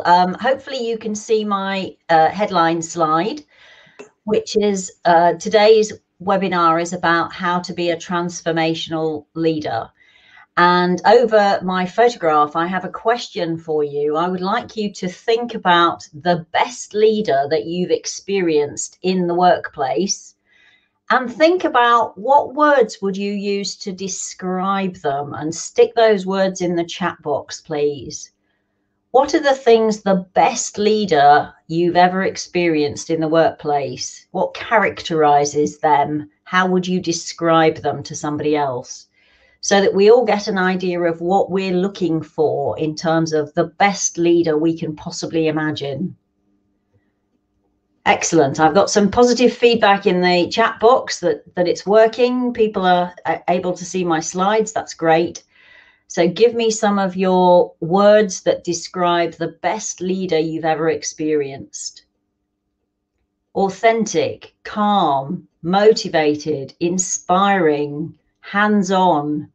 wonderful. Hopefully you can see my headline slide, which is today's webinar is about how to be a transformational leader. And over my photograph, I have a question for you. I would like you to think about the best leader that you've experienced in the workplace, and think about what words would you use to describe them, and stick those words in the chat box, please. What are the things the best leader you've ever experienced in the workplace? What characterizes them? How would you describe them to somebody else? So that we all get an idea of what we're looking for in terms of the best leader we can possibly imagine. Excellent. I've got some positive feedback in the chat box that it's working. People are able to see my slides. That's great. So give me some of your words that describe the best leader you've ever experienced. Authentic, calm, motivated, inspiring, hands-on,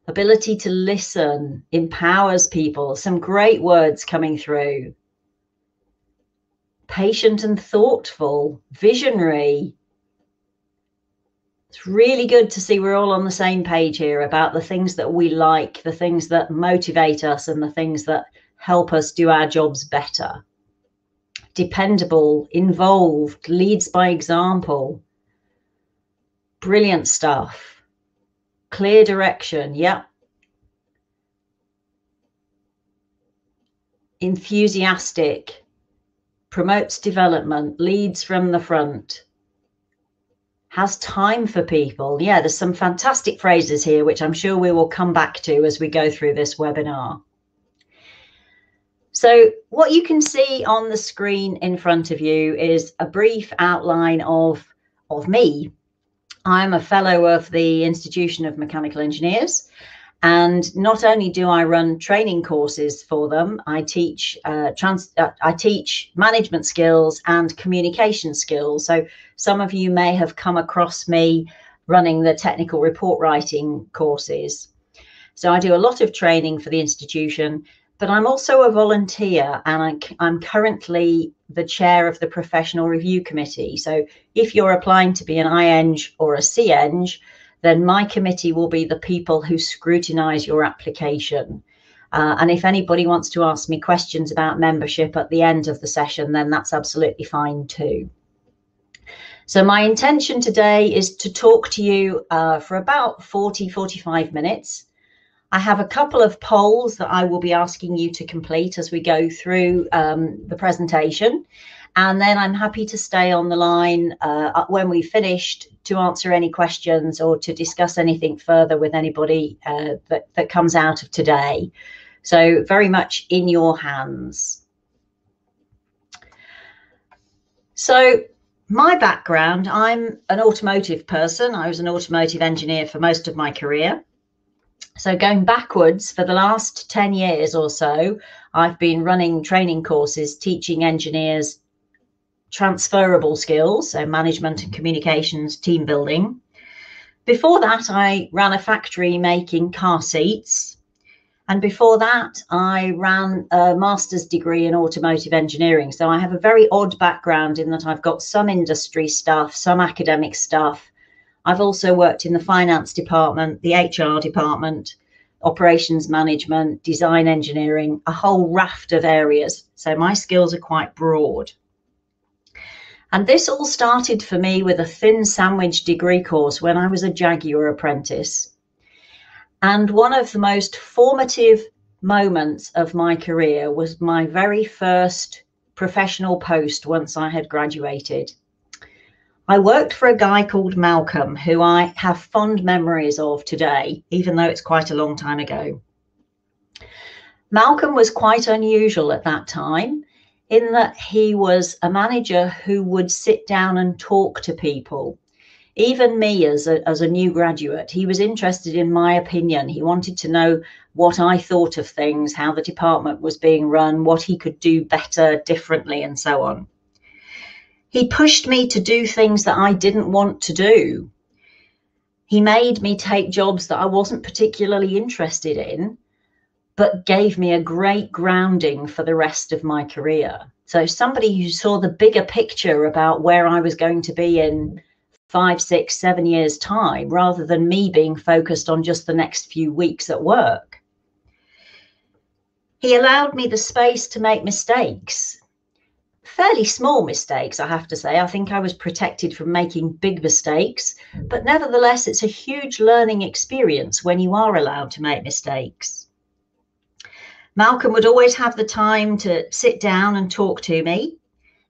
ability to listen, empowers people. Some great words coming through. Patient and thoughtful, visionary. It's really good to see we're all on the same page here about the things that we like, the things that motivate us, and the things that help us do our jobs better. Dependable, involved, leads by example. Brilliant stuff. Clear direction, yep. Enthusiastic, promotes development, leads from the front. Has time for people. Yeah, there's some fantastic phrases here, which I'm sure we will come back to as we go through this webinar. So what you can see on the screen in front of you is a brief outline of me. I'm a fellow of the Institution of Mechanical Engineers. And not only do I run training courses for them, I teach management skills and communication skills. So some of you may have come across me running the technical report writing courses. So I do a lot of training for the institution, but I'm also a volunteer, and I'm currently the chair of the professional review committee. So if you're applying to be an iEng or a CEng, then my committee will be the people who scrutinize your application. And if anybody wants to ask me questions about membership at the end of the session, then that's absolutely fine too. So my intention today is to talk to you for about 45 minutes. I have a couple of polls that I will be asking you to complete as we go through the presentation. And then I'm happy to stay on the line when we've finished to answer any questions or to discuss anything further with anybody that comes out of today. So very much in your hands. So my background, I'm an automotive person. I was an automotive engineer for most of my career. So going backwards, for the last 10 years or so, I've been running training courses, teaching engineers transferable skills, so management and communications, team building. Before that, I ran a factory making car seats. And before that, I ran a master's degree in automotive engineering. So I have a very odd background in that I've got some industry stuff, some academic stuff. I've also worked in the finance department, the HR department, operations management, design engineering, a whole raft of areas. So my skills are quite broad. And this all started for me with a thin sandwich degree course when I was a Jaguar apprentice. And one of the most formative moments of my career was my very first professional post once I had graduated. I worked for a guy called Malcolm, who I have fond memories of today, even though it's quite a long time ago. Malcolm was quite unusual at that time, in that he was a manager who would sit down and talk to people. Even me as a new graduate, he was interested in my opinion. He wanted to know what I thought of things, how the department was being run, what he could do better, differently, and so on. He pushed me to do things that I didn't want to do. He made me take jobs that I wasn't particularly interested in, but gave me a great grounding for the rest of my career. So somebody who saw the bigger picture about where I was going to be in 5, 6, 7 years' time, rather than me being focused on just the next few weeks at work. He allowed me the space to make mistakes, fairly small mistakes, I have to say. I think I was protected from making big mistakes, but nevertheless, it's a huge learning experience when you are allowed to make mistakes. Malcolm would always have the time to sit down and talk to me.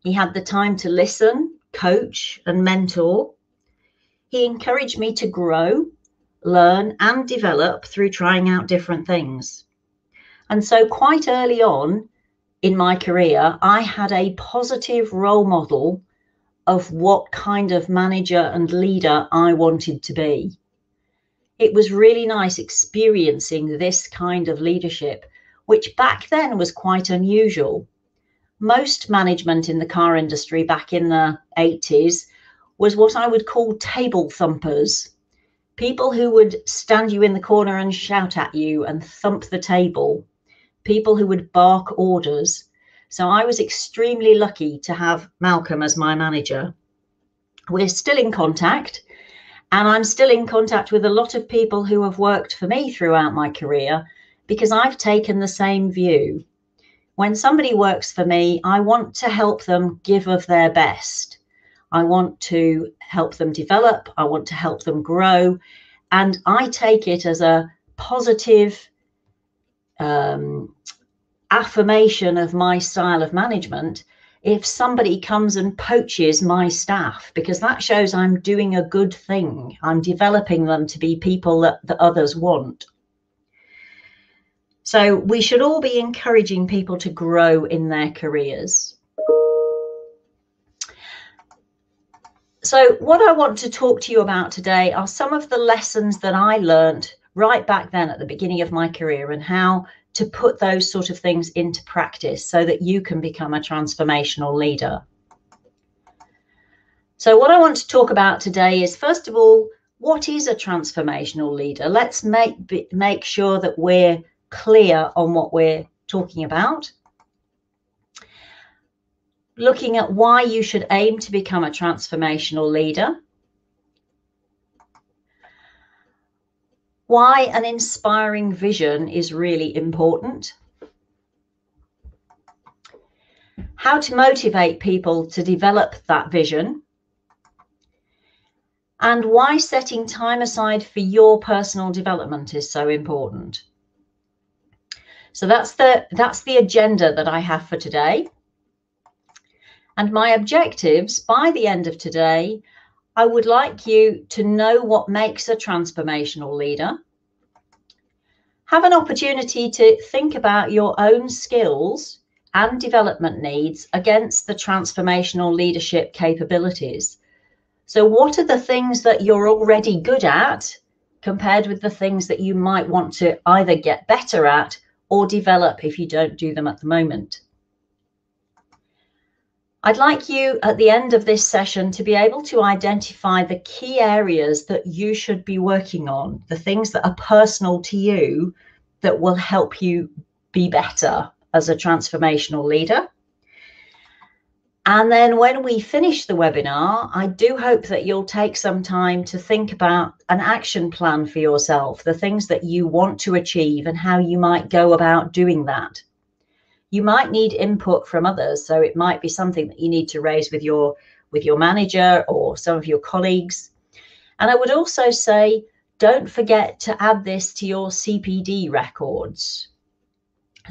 He had the time to listen, coach, and mentor. He encouraged me to grow, learn, and develop through trying out different things. And so quite early on in my career, I had a positive role model of what kind of manager and leader I wanted to be. It was really nice experiencing this kind of leadership, which back then was quite unusual. Most management in the car industry back in the 80s was what I would call table thumpers. People who would stand you in the corner and shout at you and thump the table. People who would bark orders. So I was extremely lucky to have Malcolm as my manager. We're still in contact, and I'm still in contact with a lot of people who have worked for me throughout my career, because I've taken the same view. When somebody works for me, I want to help them give of their best. I want to help them develop. I want to help them grow. And I take it as a positive affirmation of my style of management if somebody comes and poaches my staff, because that shows I'm doing a good thing. I'm developing them to be people that others want. So we should all be encouraging people to grow in their careers. So what I want to talk to you about today are some of the lessons that I learned right back then at the beginning of my career, and how to put those sort of things into practice so that you can become a transformational leader. So what I want to talk about today is, first of all, what is a transformational leader? Let's make sure that we're clear on what we're talking about. Looking at why you should aim to become a transformational leader. Why an inspiring vision is really important. How to motivate people to develop that vision. And why setting time aside for your personal development is so important. So that's the agenda that I have for today. And my objectives by the end of today, I would like you to know what makes a transformational leader. Have an opportunity to think about your own skills and development needs against the transformational leadership capabilities. So what are the things that you're already good at compared with the things that you might want to either get better at or develop if you don't do them at the moment? I'd like you at the end of this session to be able to identify the key areas that you should be working on, the things that are personal to you that will help you be better as a transformational leader. And then when we finish the webinar, I do hope that you'll take some time to think about an action plan for yourself, the things that you want to achieve and how you might go about doing that. You might need input from others, so it might be something that you need to raise with your manager or some of your colleagues. And I would also say, don't forget to add this to your CPD records.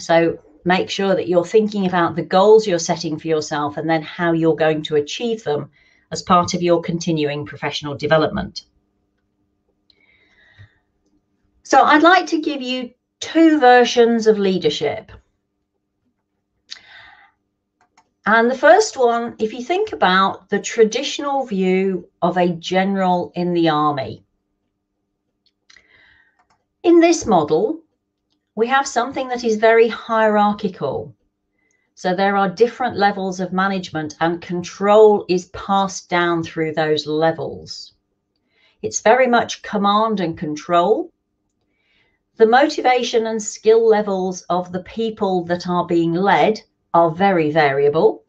So make sure that you're thinking about the goals you're setting for yourself and then how you're going to achieve them as part of your continuing professional development. So I'd like to give you two versions of leadership. And the first one, if you think about the traditional view of a general in the army. In this model, we have something that is very hierarchical. So there are different levels of management and control is passed down through those levels. It's very much command and control. The motivation and skill levels of the people that are being led are very variable.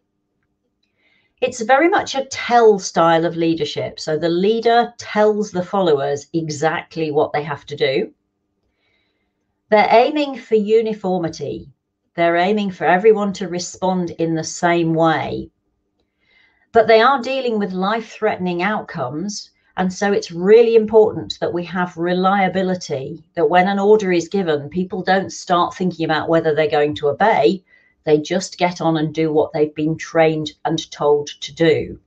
It's very much a tell style of leadership. So the leader tells the followers exactly what they have to do. They're aiming for uniformity. They're aiming for everyone to respond in the same way. But they are dealing with life-threatening outcomes. And so it's really important that we have reliability, that when an order is given, people don't start thinking about whether they're going to obey. They just get on and do what they've been trained and told to do.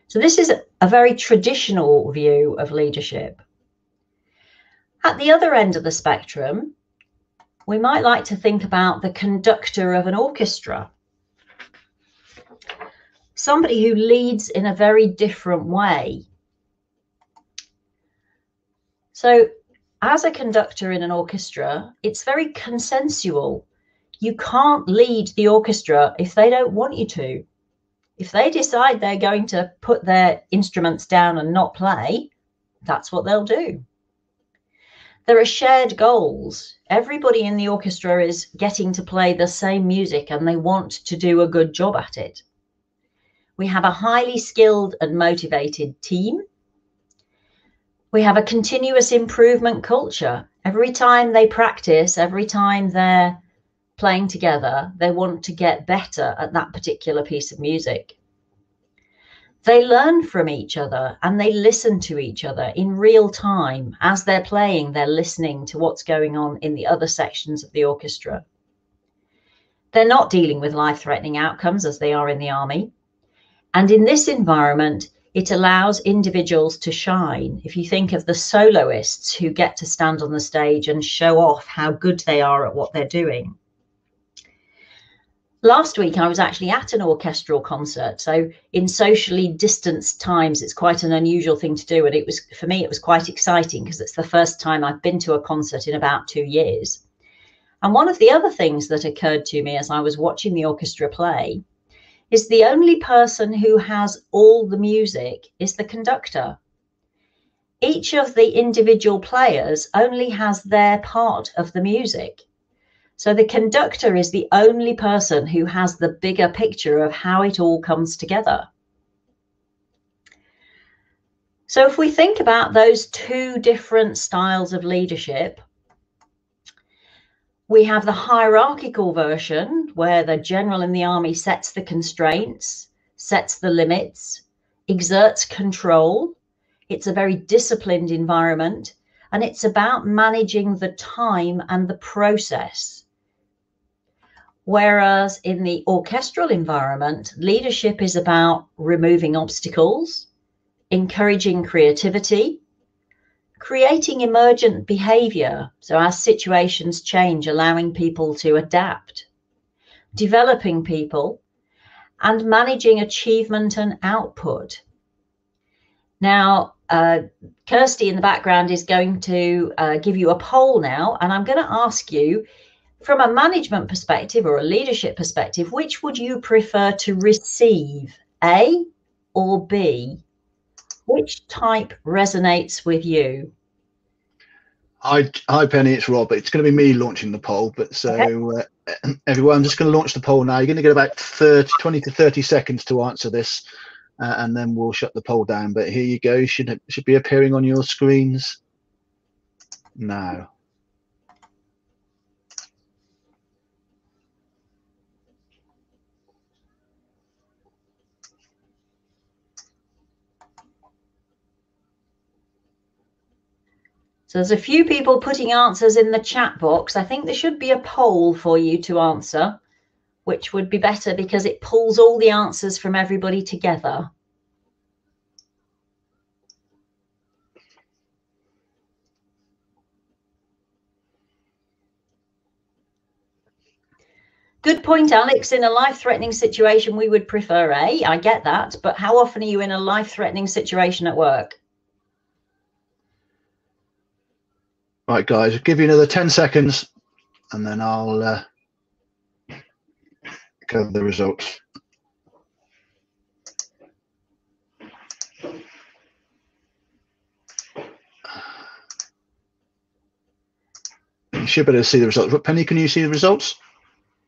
So this is a very traditional view of leadership. At the other end of the spectrum, we might like to think about the conductor of an orchestra. Somebody who leads in a very different way. So as a conductor in an orchestra, it's very consensual. You can't lead the orchestra if they don't want you to. If they decide they're going to put their instruments down and not play, that's what they'll do. There are shared goals. Everybody in the orchestra is getting to play the same music and they want to do a good job at it. We have a highly skilled and motivated team. We have a continuous improvement culture. Every time they practice, every time they're playing together, they want to get better at that particular piece of music. They learn from each other and they listen to each other in real time. As they're playing, they're listening to what's going on in the other sections of the orchestra. They're not dealing with life-threatening outcomes as they are in the army. And in this environment, it allows individuals to shine. If you think of the soloists who get to stand on the stage and show off how good they are at what they're doing. Last week, I was actually at an orchestral concert. So in socially distanced times, it's quite an unusual thing to do. And it was, for me, it was quite exciting because it's the first time I've been to a concert in about 2 years. And one of the other things that occurred to me as I was watching the orchestra play is the only person who has all the music is the conductor. Each of the individual players only has their part of the music. So the conductor is the only person who has the bigger picture of how it all comes together. So if we think about those two different styles of leadership, we have the hierarchical version where the general in the army sets the constraints, sets the limits, exerts control. It's a very disciplined environment, and it's about managing the time and the process. Whereas in the orchestral environment, leadership is about removing obstacles, encouraging creativity, creating emergent behavior. So as situations change, allowing people to adapt, developing people, and managing achievement and output. Now, Kirsty in the background is going to give you a poll now, and I'm going to ask you, from a management perspective or a leadership perspective, which would you prefer to receive, A or B? Which type resonates with you? Hi, Penny, it's Rob. It's going to be me launching the poll, but so okay. Everyone, I'm just going to launch the poll now. You're going to get about 20 to 30 seconds to answer this, and then we'll shut the poll down. But here you go. Should be appearing on your screens now. So there's a few people putting answers in the chat box. I think there should be a poll for you to answer, which would be better because it pulls all the answers from everybody together. Good point, Alex. In a life-threatening situation, we would prefer A. I get that. But how often are you in a life-threatening situation at work? Right, guys, I'll give you another 10 seconds and then I'll go the results. should be able to see the results. But Penny, can you see the results?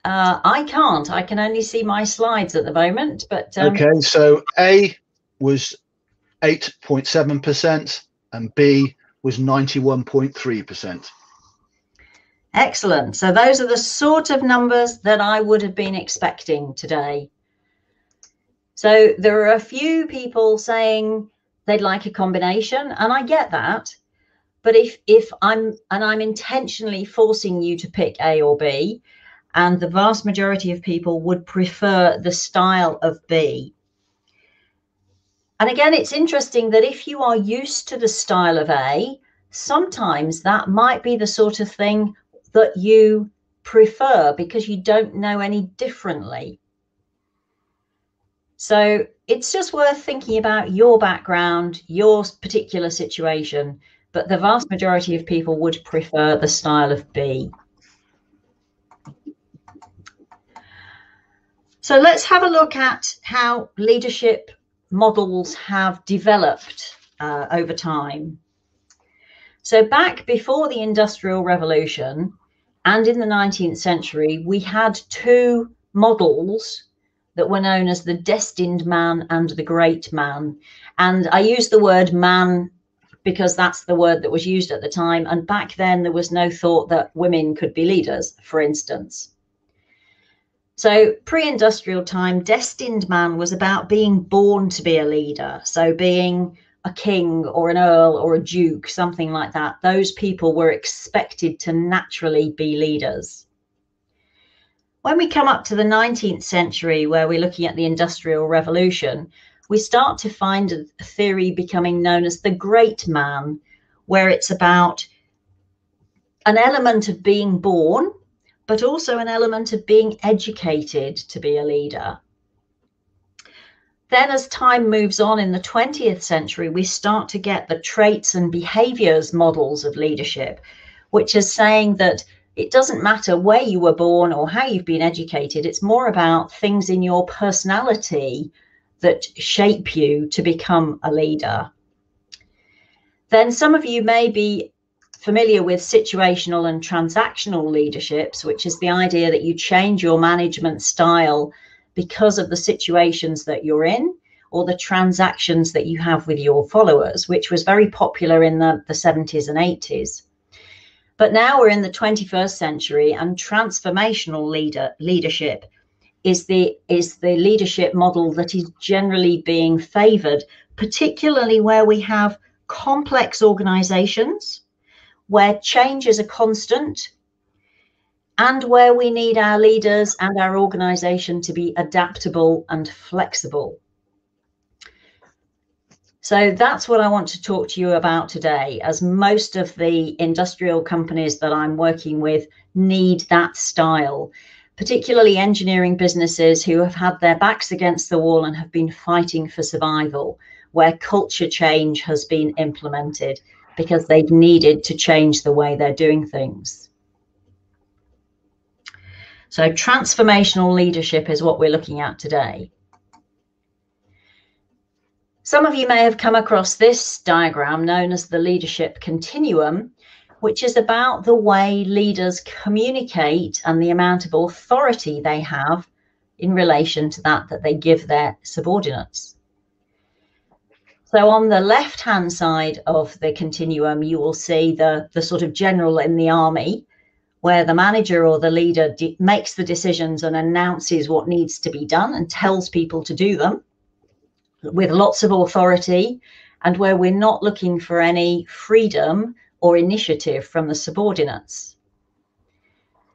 I can't. I can only see my slides at the moment. But okay, so A was 8.7% and B was 91.3%. Excellent. So those are the sort of numbers that I would have been expecting today. So there are a few people saying they'd like a combination, and I get that. But if I'm intentionally forcing you to pick A or B, and the vast majority of people would prefer the style of B. And again, it's interesting that if you are used to the style of A, sometimes that might be the sort of thing that you prefer because you don't know any differently. So it's just worth thinking about your background, your particular situation, but the vast majority of people would prefer the style of B. So let's have a look at how leadership models have developed over time. So back before the Industrial Revolution and in the 19th century, we had two models that were known as the destined man and the great man. And I use the word man because that's the word that was used at the time. And back then there was no thought that women could be leaders, for instance. So pre-industrial time, destined man was about being born to be a leader. So being a king or an earl or a duke, something like that. Those people were expected to naturally be leaders. When we come up to the 19th century, where we're looking at the Industrial Revolution, we start to find a theory becoming known as the great man, where it's about an element of being born, but also an element of being educated to be a leader. Then as time moves on in the 20th century, we start to get the traits and behaviors models of leadership, which is saying that it doesn't matter where you were born or how you've been educated. It's more about things in your personality that shape you to become a leader. Then some of you may be familiar with situational and transactional leaderships, which is the idea that you change your management style because of the situations that you're in or the transactions that you have with your followers, which was very popular in the 70s and 80s. But now we're in the 21st century, and transformational leadership is the leadership model that is generally being favored, particularly where we have complex organizations, where change is a constant, and where we need our leaders and our organization to be adaptable and flexible. So that's what I want to talk to you about today, as most of the industrial companies that I'm working with need that style, particularly engineering businesses who have had their backs against the wall and have been fighting for survival, where culture change has been implemented because they've needed to change the way they're doing things. So transformational leadership is what we're looking at today. Some of you may have come across this diagram known as the leadership continuum, which is about the way leaders communicate and the amount of authority they have in relation to that they give their subordinates. So on the left-hand side of the continuum, you will see the sort of general in the army, where the manager or the leader makes the decisions and announces what needs to be done and tells people to do them with lots of authority, and where we're not looking for any freedom or initiative from the subordinates.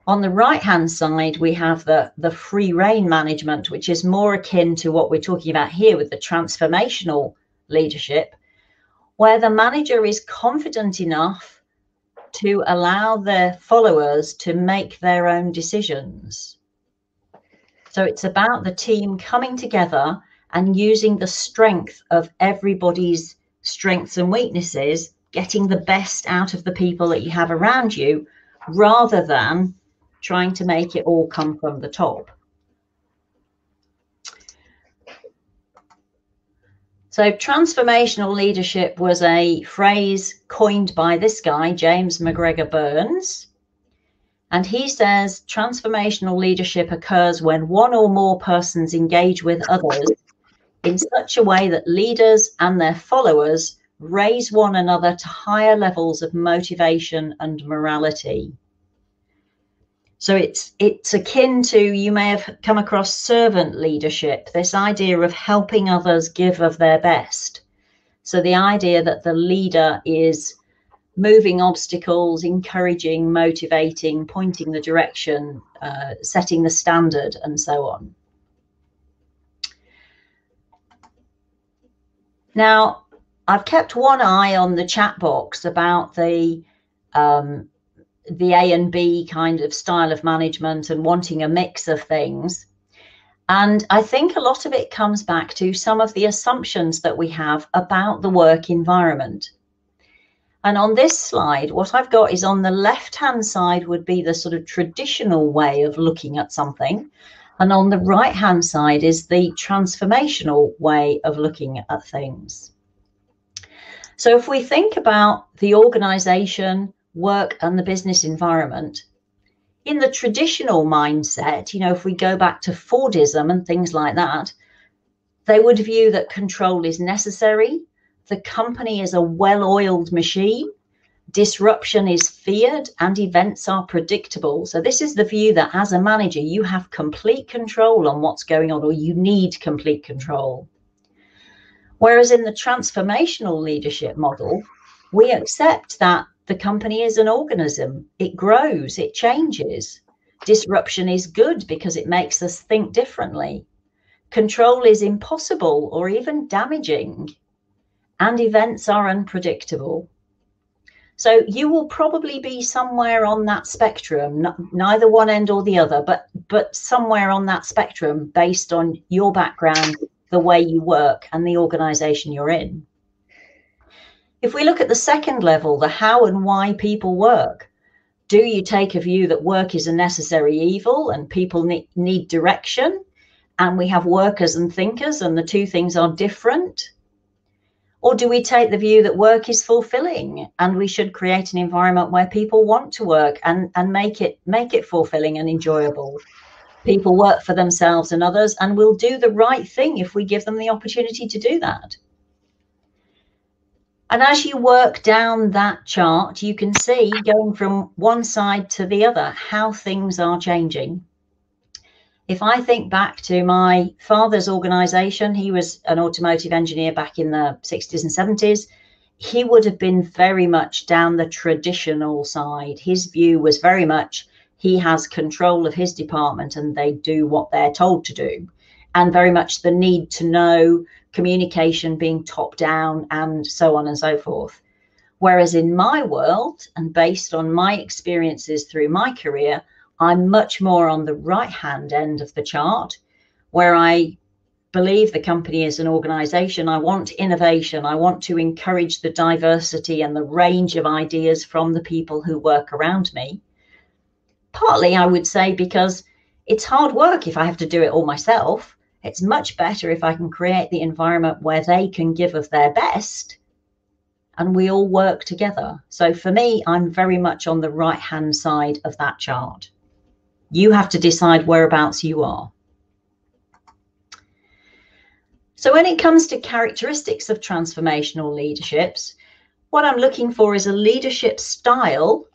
On the right-hand side, we have the free rein management, which is more akin to what we're talking about here with the transformational leadership, where the manager is confident enough to allow their followers to make their own decisions. So it's about the team coming together and using the strength of everybody's strengths and weaknesses, getting the best out of the people that you have around you, rather than trying to make it all come from the top. So transformational leadership was a phrase coined by this guy, James MacGregor Burns. And he says transformational leadership occurs when one or more persons engage with others in such a way that leaders and their followers raise one another to higher levels of motivation and morality. So it's akin to, you may have come across servant leadership, this idea of helping others give of their best. So the idea that the leader is moving obstacles, encouraging, motivating, pointing the direction, setting the standard, and so on. Now, I've kept one eye on the chat box about the A and B kind of style of management and wanting a mix of things. And I think a lot of it comes back to some of the assumptions that we have about the work environment. And on this slide, what I've got is, on the left-hand side would be the sort of traditional way of looking at something. And on the right-hand side is the transformational way of looking at things. So if we think about the organization, work, and the business environment, in the traditional mindset, you know, if we go back to Fordism and things like that, they would view that control is necessary. The company is a well-oiled machine. Disruption is feared and events are predictable. So this is the view that as a manager, you have complete control on what's going on, or you need complete control. Whereas in the transformational leadership model, we accept that the company is an organism. It grows, it changes. Disruption is good because it makes us think differently. Control is impossible or even damaging, and events are unpredictable. So you will probably be somewhere on that spectrum, neither one end or the other, but somewhere on that spectrum based on your background, the way you work, and the organization you're in. If we look at the second level, the how and why people work, do you take a view that work is a necessary evil and people need direction, and we have workers and thinkers and the two things are different? Or do we take the view that work is fulfilling and we should create an environment where people want to work and make it fulfilling and enjoyable? People work for themselves and others and will do the right thing if we give them the opportunity to do that. And as you work down that chart, you can see, going from one side to the other, how things are changing. If I think back to my father's organization, he was an automotive engineer back in the 60s and 70s. He would have been very much down the traditional side. His view was very much, he has control of his department and they do what they're told to do. And very much the need to know, communication being top down, and so on and so forth. Whereas in my world, and based on my experiences through my career, I'm much more on the right-hand end of the chart, where I believe the company is an organization. I want innovation. I want to encourage the diversity and the range of ideas from the people who work around me. Partly, I would say, because it's hard work if I have to do it all myself. It's much better if I can create the environment where they can give of their best and we all work together. So for me, I'm very much on the right-hand side of that chart. You have to decide whereabouts you are. So when it comes to characteristics of transformational leaderships, what I'm looking for is a leadership style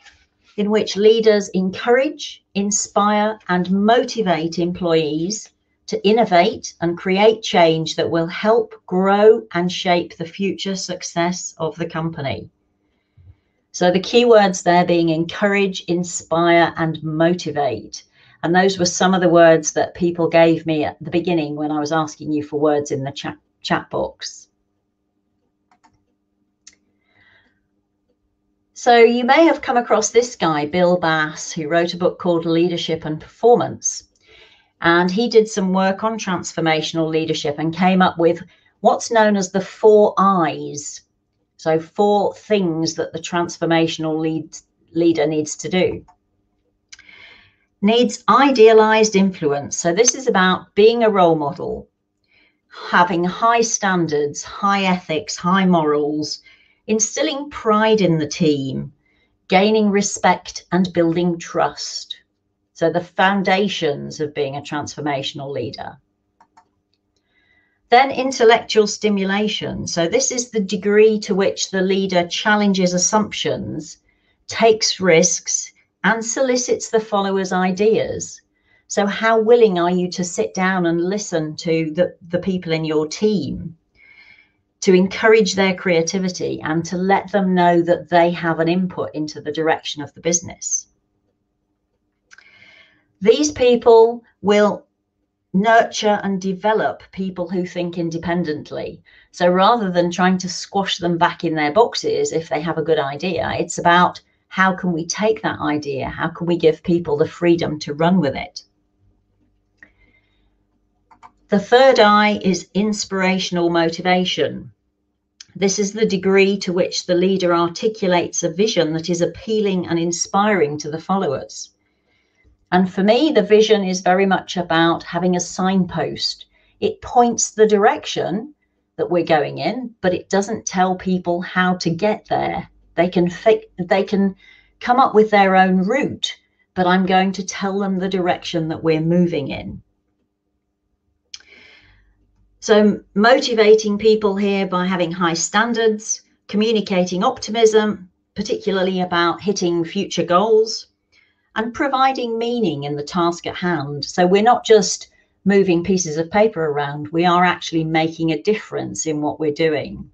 in which leaders encourage, inspire, and motivate employees to innovate and create change that will help grow and shape the future success of the company. So the keywords there being encourage, inspire, and motivate. And those were some of the words that people gave me at the beginning when I was asking you for words in the chat box. So you may have come across this guy, Bill Bass, who wrote a book called Leadership and Performance. And he did some work on transformational leadership and came up with what's known as the 4 I's. So 4 things that the transformational leader needs to do. Needs idealized influence. So this is about being a role model, having high standards, high ethics, high morals, instilling pride in the team, gaining respect and building trust. So the foundations of being a transformational leader. Then intellectual stimulation. So this is the degree to which the leader challenges assumptions, takes risks, and solicits the followers' ideas. So how willing are you to sit down and listen to the people in your team, to encourage their creativity and to let them know that they have an input into the direction of the business? These people will nurture and develop people who think independently. So rather than trying to squash them back in their boxes if they have a good idea, it's about how can we take that idea? How can we give people the freedom to run with it? The third I is inspirational motivation. This is the degree to which the leader articulates a vision that is appealing and inspiring to the followers. And for me, the vision is very much about having a signpost. It points the direction that we're going in, but it doesn't tell people how to get there. They can come up with their own route, but I'm going to tell them the direction that we're moving in. So motivating people here by having high standards, communicating optimism, particularly about hitting future goals, and providing meaning in the task at hand. So we're not just moving pieces of paper around, we are actually making a difference in what we're doing.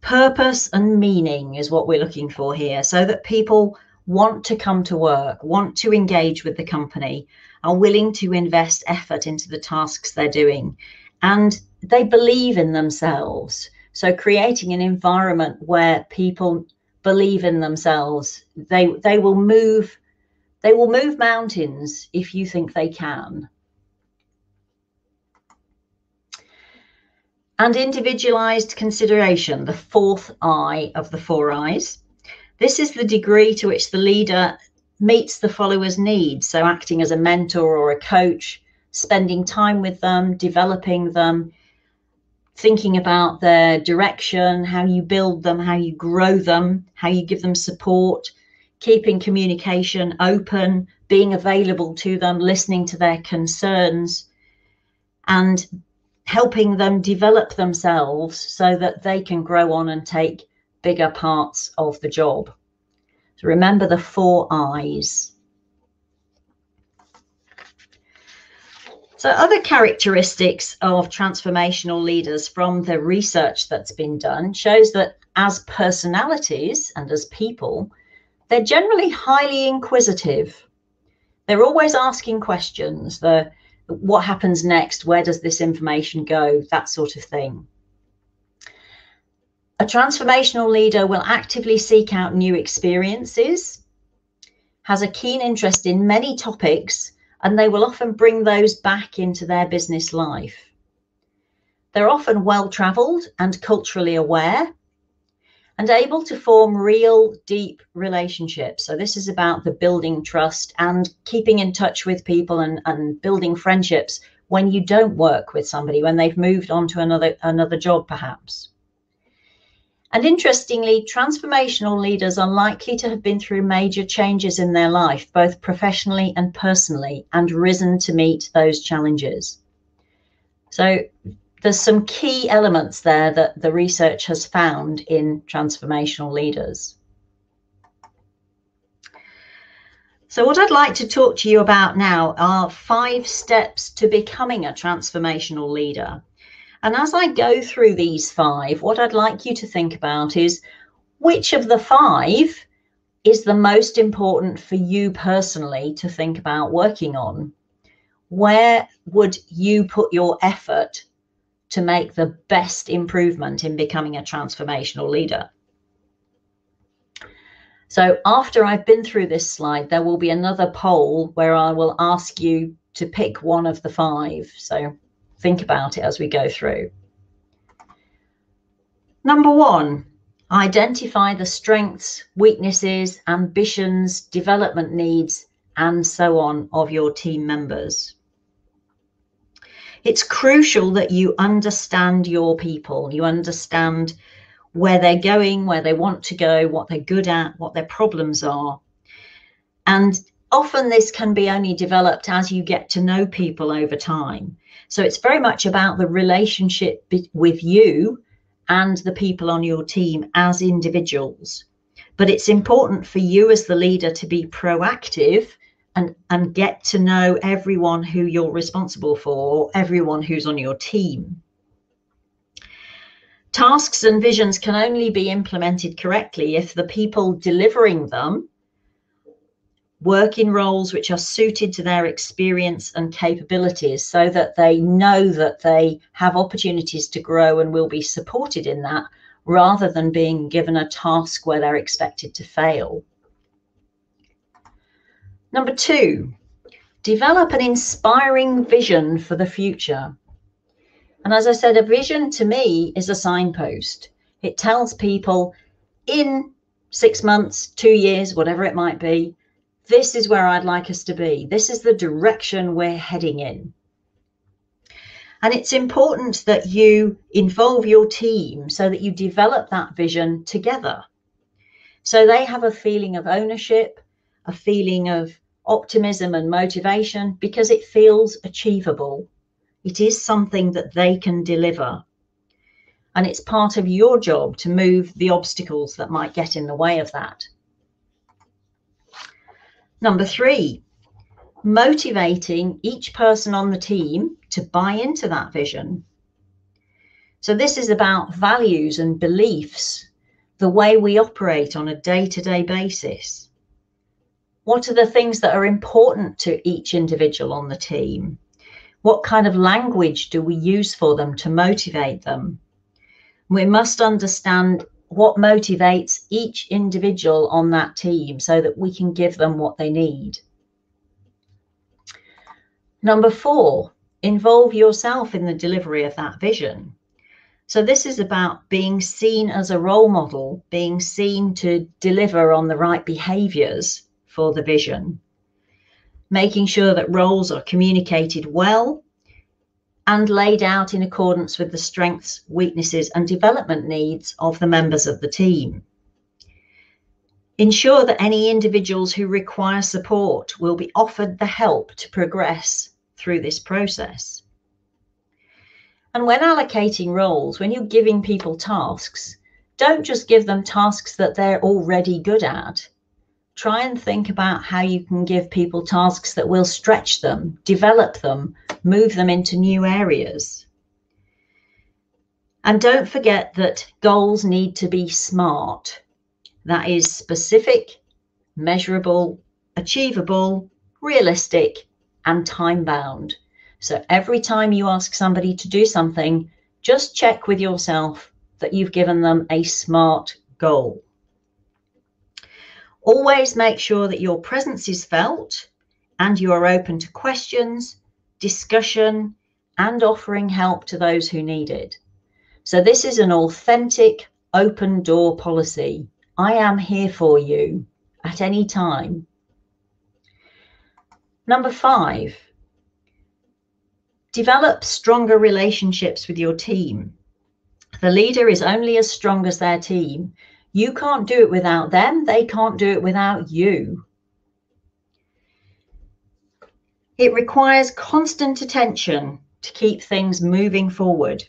Purpose and meaning is what we're looking for here, so that people want to come to work, want to engage with the company, are willing to invest effort into the tasks they're doing, and they believe in themselves. So creating an environment where people believe in themselves, they will move mountains if you think they can. And individualized consideration, the fourth I of the four I's. This is the degree to which the leader meets the followers' needs. So acting as a mentor or a coach, spending time with them, developing them, thinking about their direction, how you build them, how you grow them, how you give them support, keeping communication open, being available to them, listening to their concerns, and helping them develop themselves so that they can grow on and take bigger parts of the job. So remember the four I's. So other characteristics of transformational leaders from the research that's been done shows that as personalities and as people, they're generally highly inquisitive. They're always asking questions. What happens next? Where does this information go? That sort of thing. A transformational leader will actively seek out new experiences, has a keen interest in many topics, and they will often bring those back into their business life. They're often well-traveled and culturally aware and able to form real, deep relationships. So this is about the building trust and keeping in touch with people and building friendships when you don't work with somebody, when they've moved on to another job perhaps. And interestingly, transformational leaders are likely to have been through major changes in their life, both professionally and personally, and risen to meet those challenges. So there's some key elements there that the research has found in transformational leaders. So what I'd like to talk to you about now are 5 steps to becoming a transformational leader. And as I go through these 5, what I'd like you to think about is which of the 5 is the most important for you personally to think about working on? Where would you put your effort to make the best improvement in becoming a transformational leader? So after I've been through this slide, there will be another poll where I will ask you to pick one of the 5. So think about it as we go through. Number 1, identify the strengths, weaknesses, ambitions, development needs, and so on of your team members. It's crucial that you understand your people. You understand where they're going, where they want to go, what they're good at, what their problems are. And often this can be only developed as you get to know people over time. So it's very much about the relationship with you and the people on your team as individuals. But it's important for you as the leader to be proactive and get to know everyone who you're responsible for, everyone who's on your team. Tasks and visions can only be implemented correctly if the people delivering them work in roles which are suited to their experience and capabilities, so that they know that they have opportunities to grow and will be supported in that, rather than being given a task where they're expected to fail. Number 2, develop an inspiring vision for the future. And as I said, a vision to me is a signpost. It tells people in 6 months, 2 years, whatever it might be, this is where I'd like us to be. This is the direction we're heading in. And it's important that you involve your team so that you develop that vision together. So they have a feeling of ownership, a feeling of optimism and motivation, because it feels achievable. It is something that they can deliver. And it's part of your job to move the obstacles that might get in the way of that. Number 3, motivating each person on the team to buy into that vision. So this is about values and beliefs, the way we operate on a day-to-day basis. What are the things that are important to each individual on the team? What kind of language do we use for them to motivate them? We must understand what motivates each individual on that team so that we can give them what they need. Number 4, involve yourself in the delivery of that vision. So this is about being seen as a role model, being seen to deliver on the right behaviours for the vision, making sure that roles are communicated well and laid out in accordance with the strengths, weaknesses and development needs of the members of the team. Ensure that any individuals who require support will be offered the help to progress through this process. And when allocating roles, when you're giving people tasks, don't just give them tasks that they're already good at. Try and think about how you can give people tasks that will stretch them, develop them, move them into new areas. And don't forget that goals need to be SMART. That is specific, measurable, achievable, realistic, and time-bound. So every time you ask somebody to do something, just check with yourself that you've given them a SMART goal. Always make sure that your presence is felt and you are open to questions, discussion, and offering help to those who need it. So this is an authentic open door policy. I am here for you at any time. Number 5, develop stronger relationships with your team. The leader is only as strong as their team. You can't do it without them. They can't do it without you. It requires constant attention to keep things moving forward.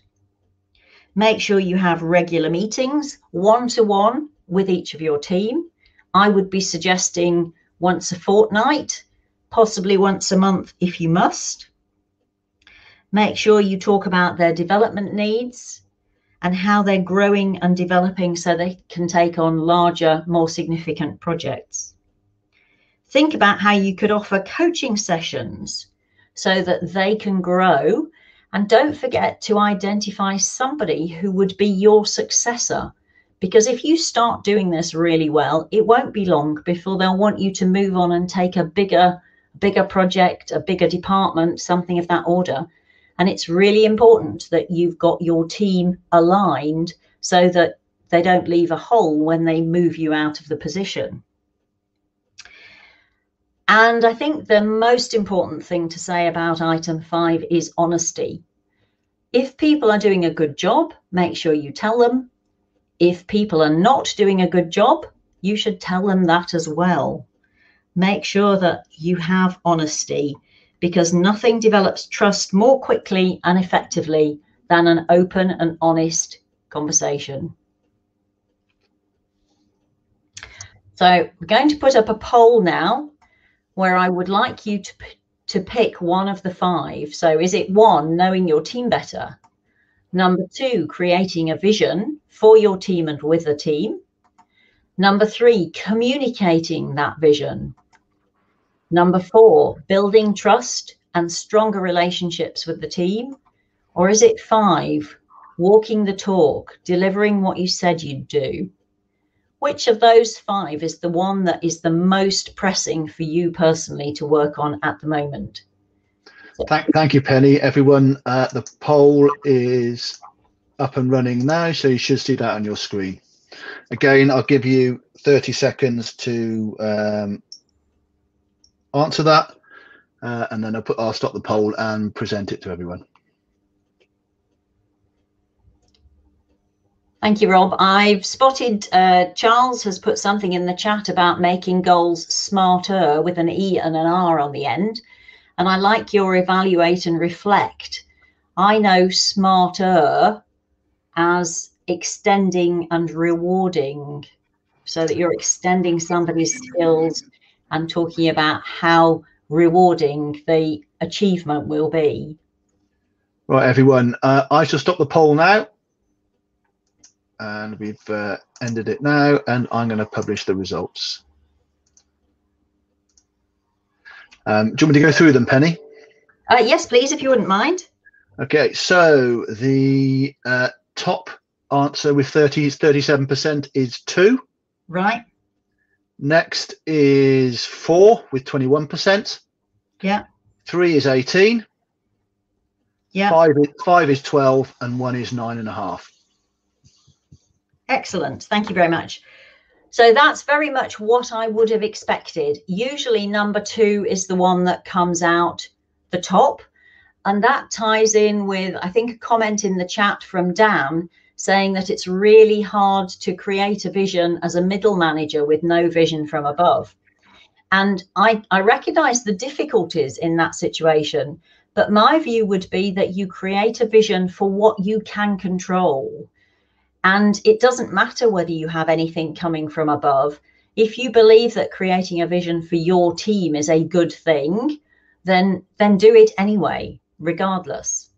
Make sure you have regular meetings, one-to-one with each of your team. I would be suggesting once a fortnight, possibly once a month if you must. Make sure you talk about their development needs and how they're growing and developing so they can take on larger, more significant projects. Think about how you could offer coaching sessions so that they can grow. And don't forget to identify somebody who would be your successor. Because if you start doing this really well, it won't be long before they'll want you to move on and take a bigger project, a bigger department, something of that order. And it's really important that you've got your team aligned so that they don't leave a hole when they move you out of the position. And I think the most important thing to say about item 5 is honesty. If people are doing a good job, make sure you tell them. if people are not doing a good job, you should tell them that as well. Make sure that you have honesty, because nothing develops trust more quickly and effectively than an open and honest conversation. So we're going to put up a poll now where I would like you to pick one of the 5. So is it 1, knowing your team better? Number 2, creating a vision for your team and with the team. Number 3, communicating that vision. Number 4, building trust and stronger relationships with the team. Or is it 5, walking the talk, delivering what you said you'd do? Which of those 5 is the one that is the most pressing for you personally to work on at the moment? Thank you, Penny. Everyone, the poll is up and running now, so you should see that on your screen. Again, I'll give you 30 seconds to answer that, and then I'll stop the poll and present it to everyone. Thank you, Rob. I've spotted Charles has put something in the chat about making goals smarter with an E and an R on the end. And I like your evaluate and reflect. I know smarter as extending and rewarding, so that you're extending somebody's skills and talking about how rewarding the achievement will be. Right, everyone, I shall stop the poll now. And we've ended it now, and I'm going to publish the results. Do you want me to go through them, Penny? Yes, please, if you wouldn't mind. Okay, so the top answer with 37% is 2. Right. Next is 4 with 21%. Yeah. 3 is 18. Yeah. 5 is 12, and 1 is 9.5. Excellent. Thank you very much. So that's very much what I would have expected. Usually number 2 is the one that comes out the top. And that ties in with, I think, a comment in the chat from Dan saying that it's really hard to create a vision as a middle manager with no vision from above. And I recognize the difficulties in that situation. But my view would be that you create a vision for what you can control. And it doesn't matter whether you have anything coming from above. If you believe that creating a vision for your team is a good thing, then do it anyway, regardless.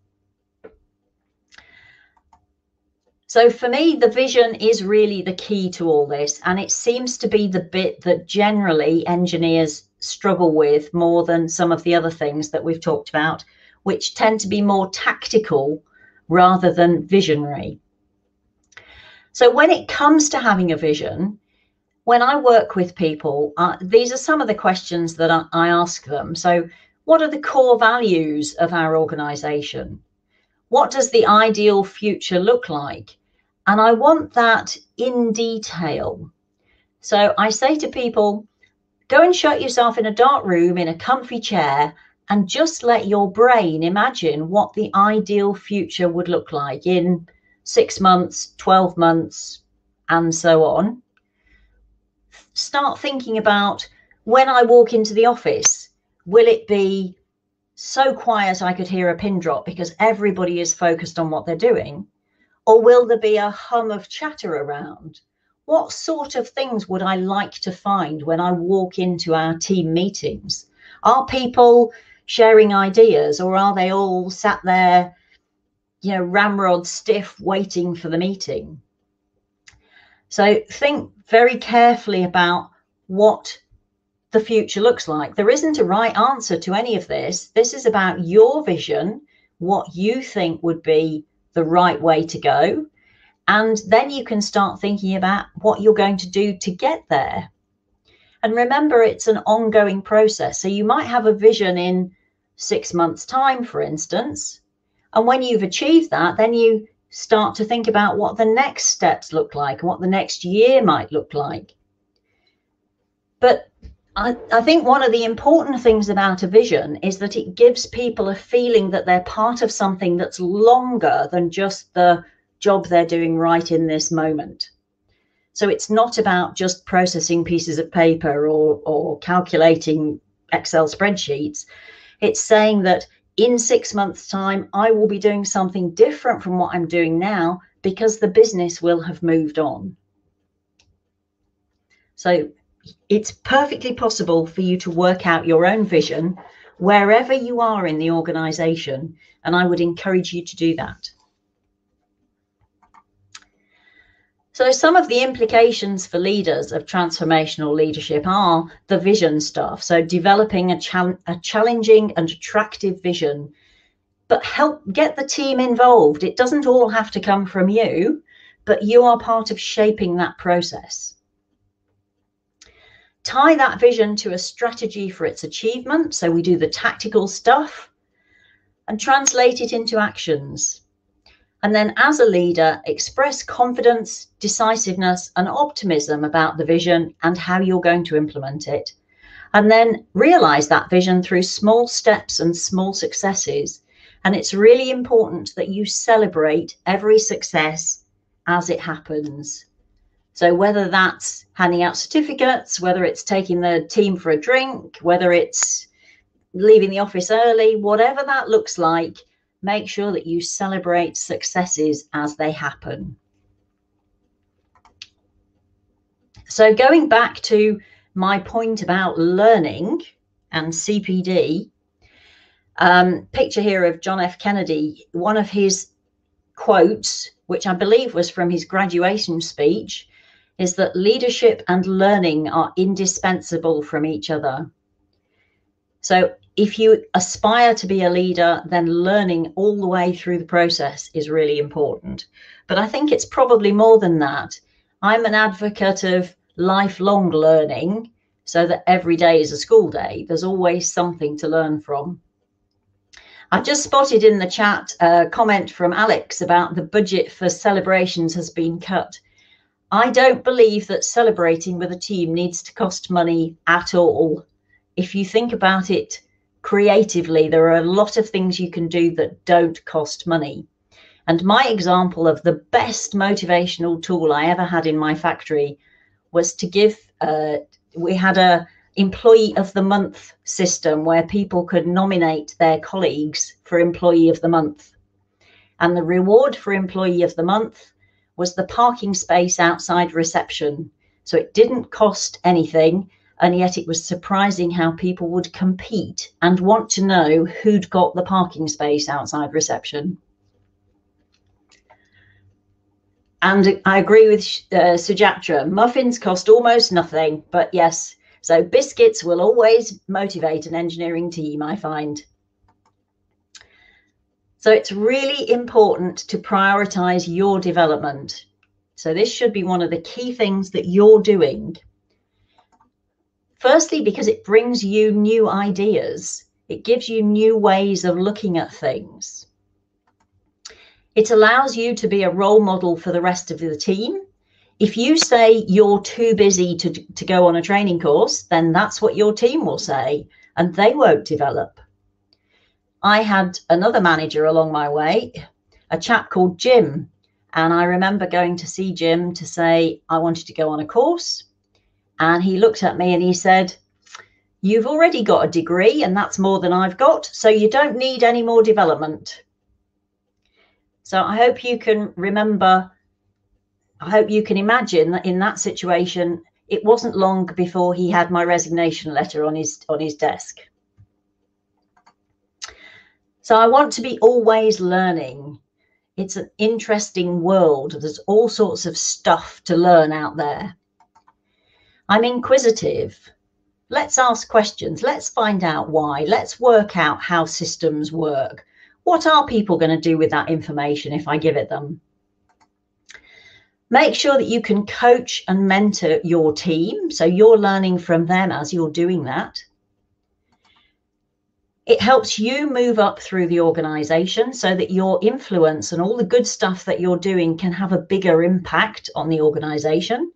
So for me, the vision is really the key to all this. And it seems to be the bit that generally engineers struggle with more than some of the other things that we've talked about, which tend to be more tactical rather than visionary. So when it comes to having a vision, when I work with people, these are some of the questions that I ask them. So what are the core values of our organization? What does the ideal future look like? And I want that in detail. So I say to people, go and shut yourself in a dark room in a comfy chair and just let your brain imagine what the ideal future would look like in 6 months, 12 months, and so on. Start thinking about, when I walk into the office, will it be so quiet I could hear a pin drop because everybody is focused on what they're doing? Or will there be a hum of chatter around? What sort of things would I like to find when I walk into our team meetings? Are people sharing ideas, or are they all sat there, you know, ramrod stiff, waiting for the meeting? So think very carefully about what the future looks like. There isn't a right answer to any of this. This is about your vision, what you think would be the right way to go. And then you can start thinking about what you're going to do to get there. And remember, it's an ongoing process. So you might have a vision in 6 months' time, for instance. And when you've achieved that, then you start to think about what the next steps look like, what the next year might look like. But I think one of the important things about a vision is that it gives people a feeling that they're part of something that's longer than just the job they're doing right in this moment. So it's not about just processing pieces of paper or calculating Excel spreadsheets. It's saying that in 6 months' time, I will be doing something different from what I'm doing now because the business will have moved on. So it's perfectly possible for you to work out your own vision wherever you are in the organization, and I would encourage you to do that. So some of the implications for leaders of transformational leadership are the vision stuff. So developing a challenging and attractive vision, but help get the team involved. It doesn't all have to come from you, but you are part of shaping that process. Tie that vision to a strategy for its achievement. So we do the tactical stuff and translate it into actions. And then as a leader, express confidence, decisiveness, and optimism about the vision and how you're going to implement it. And then realize that vision through small steps and small successes. And it's really important that you celebrate every success as it happens. So whether that's handing out certificates, whether it's taking the team for a drink, whether it's leaving the office early, whatever that looks like, make sure that you celebrate successes as they happen. So going back to my point about learning and CPD, picture here of John F. Kennedy, one of his quotes, which I believe was from his graduation speech, is that leadership and learning are indispensable from each other. So if you aspire to be a leader, then learning all the way through the process is really important. But I think it's probably more than that. I'm an advocate of lifelong learning, so that every day is a school day. There's always something to learn from. I've just spotted in the chat a comment from Alex about the budget for celebrations has been cut. I don't believe that celebrating with a team needs to cost money at all. If you think about it creatively, there are a lot of things you can do that don't cost money. And my example of the best motivational tool I ever had in my factory was to give, we had a employee of the month system where people could nominate their colleagues for employee of the month. And the reward for employee of the month was the parking space outside reception. So it didn't cost anything. And yet it was surprising how people would compete and want to know who'd got the parking space outside reception. And I agree with Sujatra, muffins cost almost nothing, but yes, so biscuits will always motivate an engineering team, I find. So it's really important to prioritize your development. So this should be one of the key things that you're doing. Firstly, because it brings you new ideas. It gives you new ways of looking at things. It allows you to be a role model for the rest of the team. If you say you're too busy to go on a training course, then that's what your team will say, and they won't develop. I had another manager along my way, a chap called Jim, and I remember going to see Jim to say I wanted to go on a course. And he looked at me and he said, "You've already got a degree and that's more than I've got, so you don't need any more development." So I hope you can remember, I hope you can imagine that in that situation, it wasn't long before he had my resignation letter on his desk. So I want to be always learning. It's an interesting world. There's all sorts of stuff to learn out there. I'm inquisitive. Let's ask questions. Let's find out why. Let's work out how systems work. What are people going to do with that information if I give it them? Make sure that you can coach and mentor your team, so you're learning from them as you're doing that. It helps you move up through the organization so that your influence and all the good stuff that you're doing can have a bigger impact on the organization.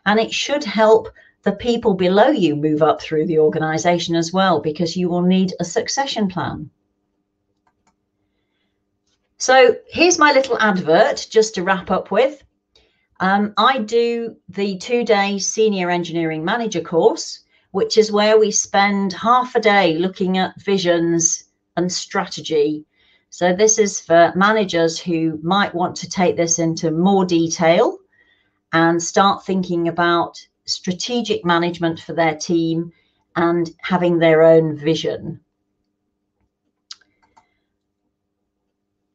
And it should help the people below you move up through the organization as well, because you will need a succession plan. So here's my little advert just to wrap up with. I do the 2-day Senior Engineering Manager course, which is where we spend half a day looking at visions and strategy. So this is for managers who might want to take this into more detail and start thinking about strategic management for their team and having their own vision.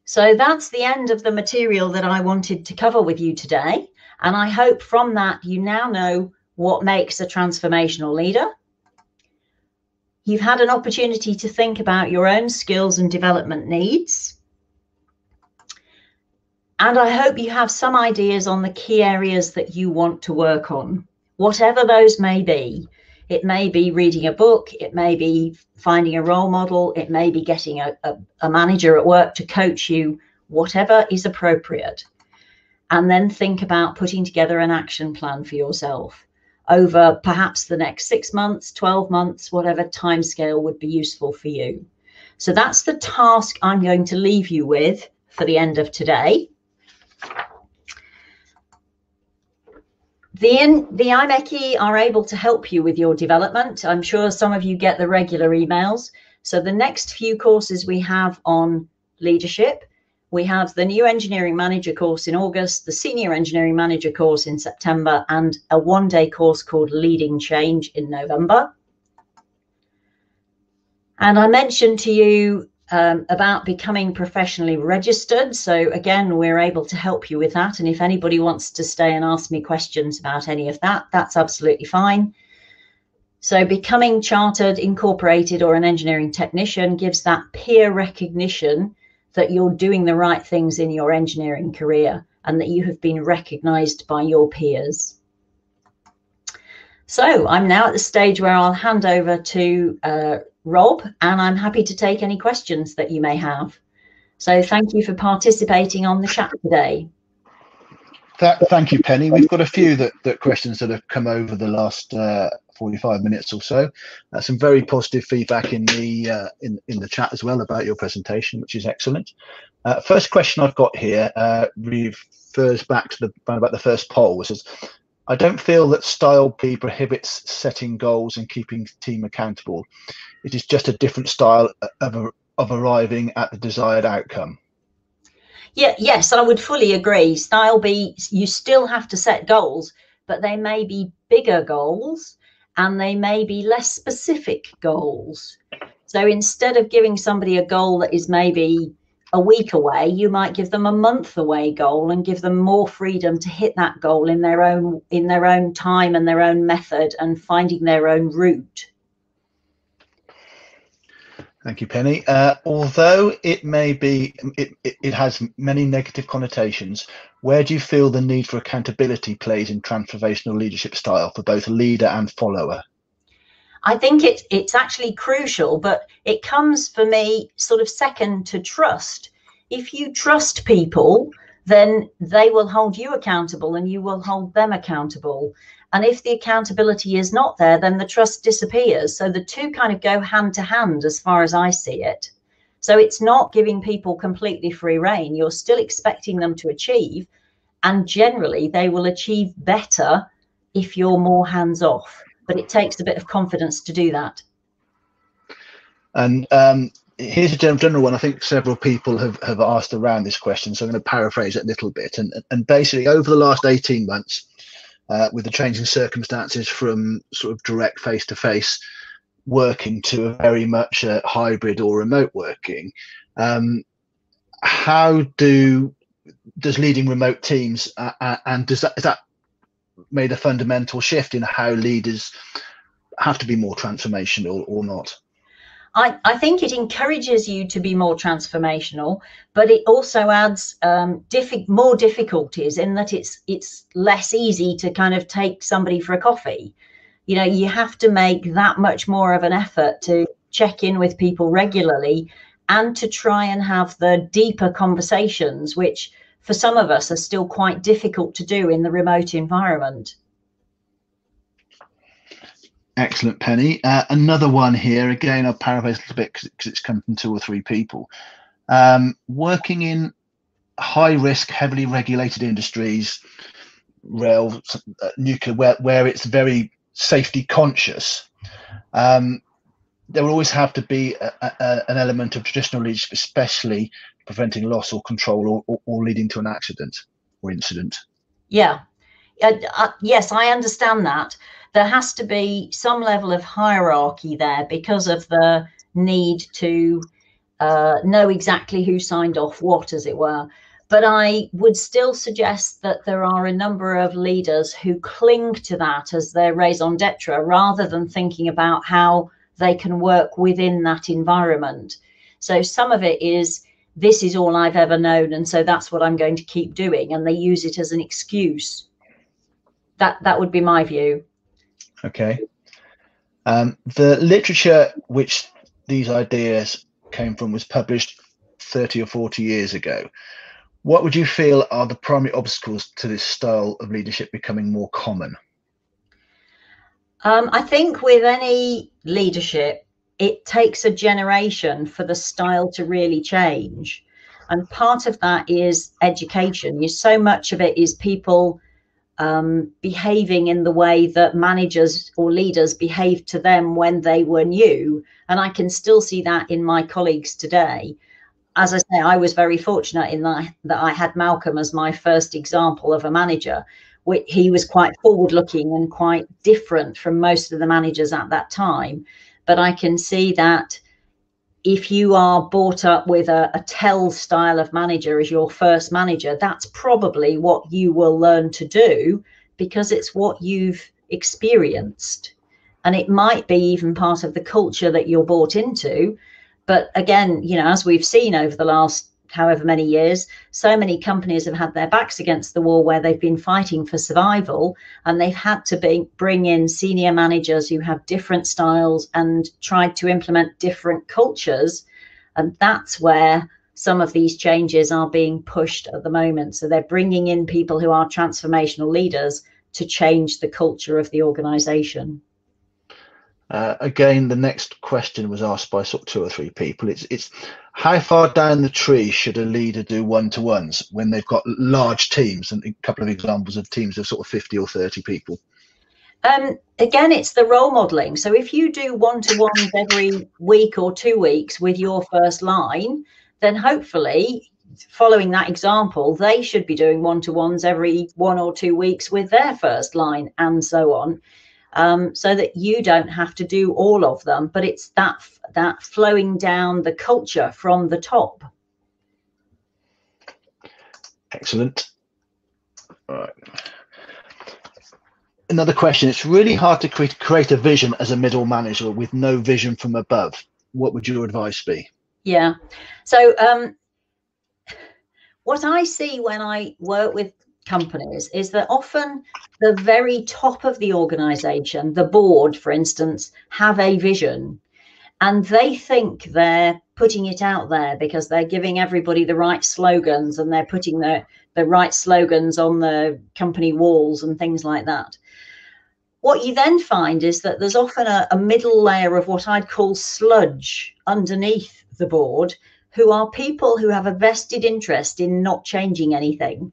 So that's the end of the material that I wanted to cover with you today. And I hope from that you now know what makes a transformational leader. You've had an opportunity to think about your own skills and development needs. And I hope you have some ideas on the key areas that you want to work on, whatever those may be. It may be reading a book, it may be finding a role model, it may be getting a manager at work to coach you, whatever is appropriate. And then think about putting together an action plan for yourself over perhaps the next 6 months, 12 months, whatever timescale would be useful for you. So that's the task I'm going to leave you with for the end of today. The IMechE are able to help you with your development. I'm sure some of you get the regular emails. So the next few courses we have on leadership, we have the new Engineering Manager course in August, the Senior Engineering Manager course in September, and a 1-day course called Leading Change in November. And I mentioned to you about becoming professionally registered. So again, we're able to help you with that. And if anybody wants to stay and ask me questions about any of that, that's absolutely fine. So becoming chartered, incorporated, or an engineering technician gives that peer recognition that you're doing the right things in your engineering career and that you have been recognized by your peers. So I'm now at the stage where I'll hand over to Rob, and I'm happy to take any questions that you may have. So thank you for participating on the chat today. Thank you, Penny. We've got a few questions that have come over the last 45 minutes or so. Some very positive feedback in the chat as well about your presentation, which is excellent. First question I've got here refers back to about the first poll, which is, I don't feel that Style B prohibits setting goals and keeping the team accountable. It is just a different style of arriving at the desired outcome. Yeah, yes, I would fully agree. Style B, you still have to set goals, but they may be bigger goals and they may be less specific goals. So instead of giving somebody a goal that is maybe a week away, you might give them a month away goal and give them more freedom to hit that goal in their own time and their own method and finding their own route. Thank you, Penny. Although it may be, it has many negative connotations, where do you feel the need for accountability plays in transformational leadership style for both leader and follower? I think it's actually crucial, but it comes for me sort of second to trust. If you trust people, then they will hold you accountable and you will hold them accountable. And if the accountability is not there, then the trust disappears. So the two kind of go hand to hand as far as I see it. So it's not giving people completely free rein. You're still expecting them to achieve. And generally, they will achieve better if you're more hands off. But it takes a bit of confidence to do that. And here's a general one. I think several people have asked around this question, so I'm going to paraphrase it a little bit. And basically, over the last 18 months, with the changing circumstances from sort of direct face-to-face working to a very much hybrid or remote working, how does leading remote teams and is that made a fundamental shift in how leaders have to be more transformational or not? I think it encourages you to be more transformational, but it also adds more difficulties in that it's less easy to kind of take somebody for a coffee. You know, you have to make that much more of an effort to check in with people regularly and to try and have the deeper conversations, which for some of us are still quite difficult to do in the remote environment. Excellent, Penny. Another one here, again, I'll paraphrase a little bit because it's come from 2 or 3 people. Working in high risk, heavily regulated industries, rail, nuclear, where it's very safety conscious, there will always have to be an element of traditional leadership, especially preventing loss or control or leading to an accident or incident. Yeah. Yes, I understand that. There has to be some level of hierarchy there because of the need to know exactly who signed off what, as it were. But I would still suggest that there are a number of leaders who cling to that as their raison d'etre, rather than thinking about how they can work within that environment. So some of it is, this is all I've ever known, and so that's what I'm going to keep doing, and they use it as an excuse. That would be my view. Okay. The literature which these ideas came from was published 30 or 40 years ago. What would you feel are the primary obstacles to this style of leadership becoming more common? I think with any leadership, it takes a generation for the style to really change. And part of that is education. So much of it is people behaving in the way that managers or leaders behaved to them when they were new. And I can still see that in my colleagues today. As I say, I was very fortunate in that I had Malcolm as my first example of a manager. He was quite forward looking and quite different from most of the managers at that time. But I can see that if you are brought up with a tell style of manager as your first manager, that's probably what you will learn to do, because it's what you've experienced. And it might be even part of the culture that you're brought into. But again, as we've seen over the last however many years, so many companies have had their backs against the wall where they've been fighting for survival, and they've had to bring in senior managers who have different styles and tried to implement different cultures. And that's where some of these changes are being pushed at the moment. So they're bringing in people who are transformational leaders to change the culture of the organization. Again, the next question was asked by sort of 2 or 3 people. It's how far down the tree should a leader do one-to-ones when they've got large teams? And a couple of examples of teams of sort of 50 or 30 people. Again, it's the role modeling. So if you do one-to-ones every week or 2 weeks with your first line, then hopefully, following that example, they should be doing one-to-ones every 1 or 2 weeks with their first line, and so on. So that you don't have to do all of them, but it's that flowing down the culture from the top. Excellent. All right. Another question. It's really hard to create a vision as a middle manager with no vision from above. What would your advice be? Yeah. So what I see when I work with companies is that often the very top of the organization, the board, for instance, have a vision, and they think they're putting it out there because they're giving everybody the right slogans, and they're putting the right slogans on the company walls and things like that. What you then find is that there's often a middle layer of what I'd call sludge underneath the board, who are people who have a vested interest in not changing anything.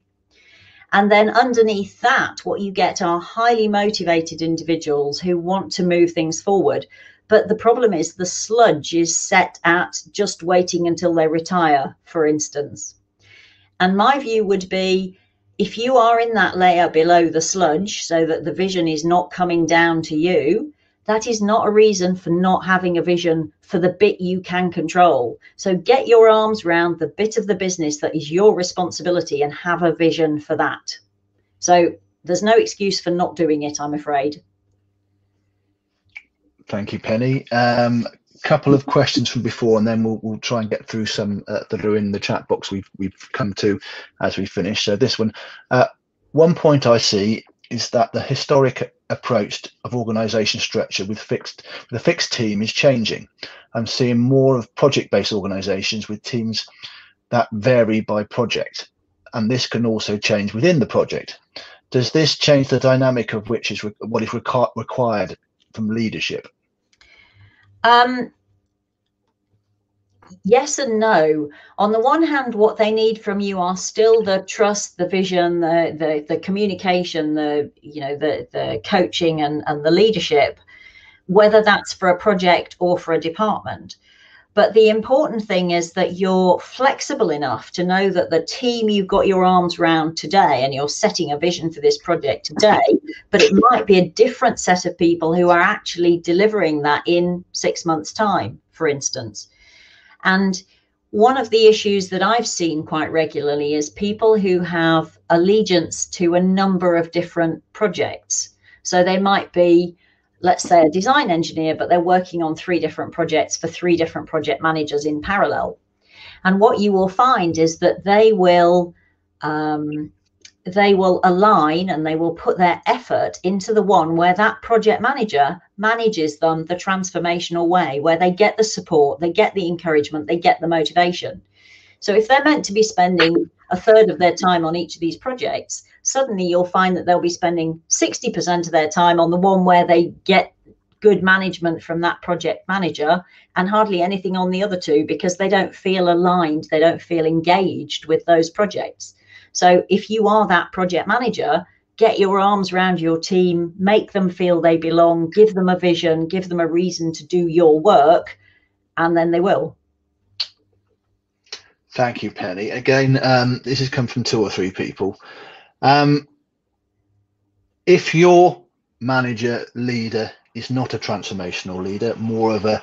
And then underneath that, what you get are highly motivated individuals who want to move things forward. But the problem is the sludge is set at just waiting until they retire, for instance. And my view would be, if you are in that layer below the sludge, so that the vision is not coming down to you, that is not a reason for not having a vision for the bit you can control. So get your arms around the bit of the business that is your responsibility and have a vision for that. So there's no excuse for not doing it, I'm afraid. Thank you, Penny. Couple of questions from before, and then we'll try and get through some that are in the chat box we've come to as we finish. So this one point I see is that the historic approach of organisation structure with a fixed team is changing. I'm seeing more of project-based organisations with teams that vary by project, and this can also change within the project. Does this change the dynamic of what is required from leadership? Yes and no. On the one hand, what they need from you are still the trust, the vision, the communication, the coaching and the leadership, whether that's for a project or for a department. But the important thing is that you're flexible enough to know that the team you've got your arms around today, and you're setting a vision for this project today, but it might be a different set of people who are actually delivering that in 6 months' time, for instance. And one of the issues that I've seen quite regularly is people who have allegiance to a number of different projects. So they might be, let's say, a design engineer, but they're working on 3 different projects for 3 different project managers in parallel. And what you will find is that they will align and they will put their effort into the one where that project manager manages them the transformational way, where they get the support, they get the encouragement, they get the motivation. So if they're meant to be spending a third of their time on each of these projects, suddenly you'll find that they'll be spending 60% of their time on the one where they get good management from that project manager, and hardly anything on the other 2, because they don't feel aligned, they don't feel engaged with those projects. So if you are that project manager, get your arms around your team, make them feel they belong, give them a vision, give them a reason to do your work, and then they will. Thank you, Penny. Again, this has come from 2 or 3 people. If your manager leader is not a transformational leader, more of a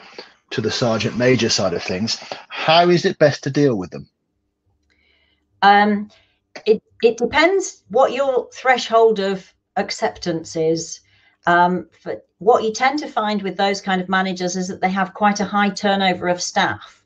to the sergeant major side of things, how is it best to deal with them? It depends what your threshold of acceptance is. But what you tend to find with those kind of managers is that they have quite a high turnover of staff.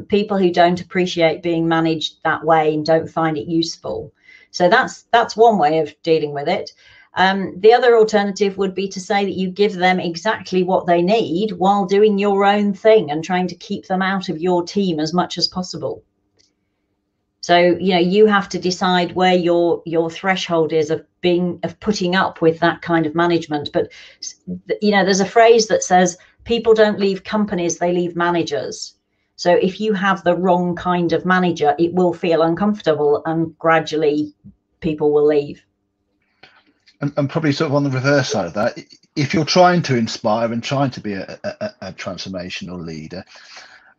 People who don't appreciate being managed that way and don't find it useful. So that's one way of dealing with it. The other alternative would be to say that you give them exactly what they need while doing your own thing and trying to keep them out of your team as much as possible. So, you have to decide where your threshold is of putting up with that kind of management. But, there's a phrase that says people don't leave companies, they leave managers. So if you have the wrong kind of manager, it will feel uncomfortable and gradually people will leave. And probably sort of on the reverse side of that, if you're trying to inspire and trying to be a transformational leader,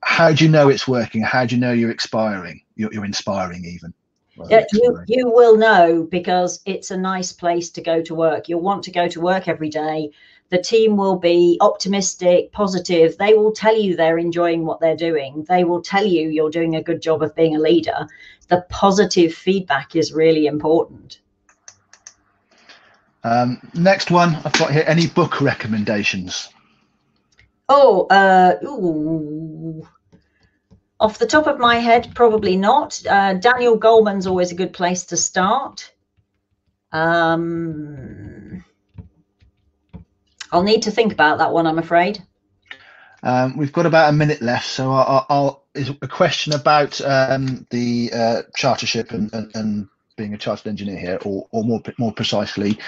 how do you know it's working? How do you know you're inspiring? You're inspiring even. Yeah, you will know, because it's a nice place to go to work. You'll want to go to work every day. The team will be optimistic, positive. They will tell you they're enjoying what they're doing. They will tell you you're doing a good job of being a leader. The positive feedback is really important. Next one I've got here, any book recommendations? Off the top of my head, probably not. Daniel Goleman's always a good place to start. I'll need to think about that one, I'm afraid. We've got about a minute left, so is a question about the chartership and being a chartered engineer here, or more precisely,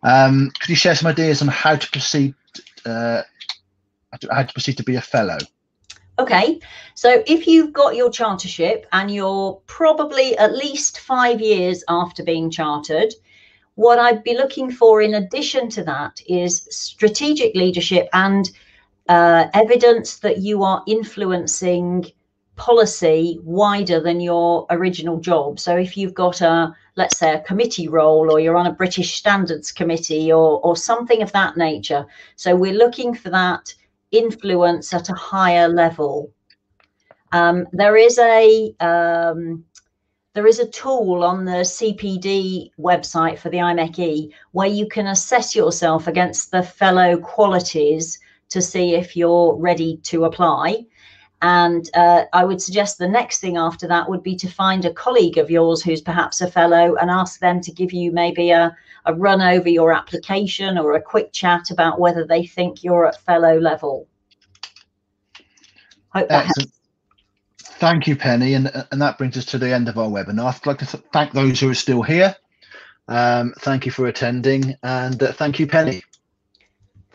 could you share some ideas on how to proceed to be a fellow? Okay, so if you've got your chartership and you're probably at least 5 years after being chartered, what I'd be looking for in addition to that is strategic leadership and evidence that you are influencing policy wider than your original job. So if you've got let's say a committee role, or you're on a British Standards Committee or something of that nature. So we're looking for that influence at a higher level. There is a tool on the CPD website for the IMechE where you can assess yourself against the fellow qualities to see if you're ready to apply. And I would suggest the next thing after that would be to find a colleague of yours who's perhaps a fellow and ask them to give you maybe a run over your application or a quick chat about whether they think you're at fellow level. Hope that helps. Thank you, Penny. And that brings us to the end of our webinar. I'd like to thank those who are still here. Thank you for attending, and thank you, Penny.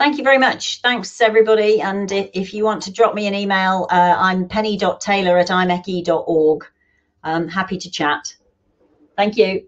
Thank you very much. Thanks, everybody. And if you want to drop me an email, I'm penny.taylor@imechE.org. I'm happy to chat. Thank you.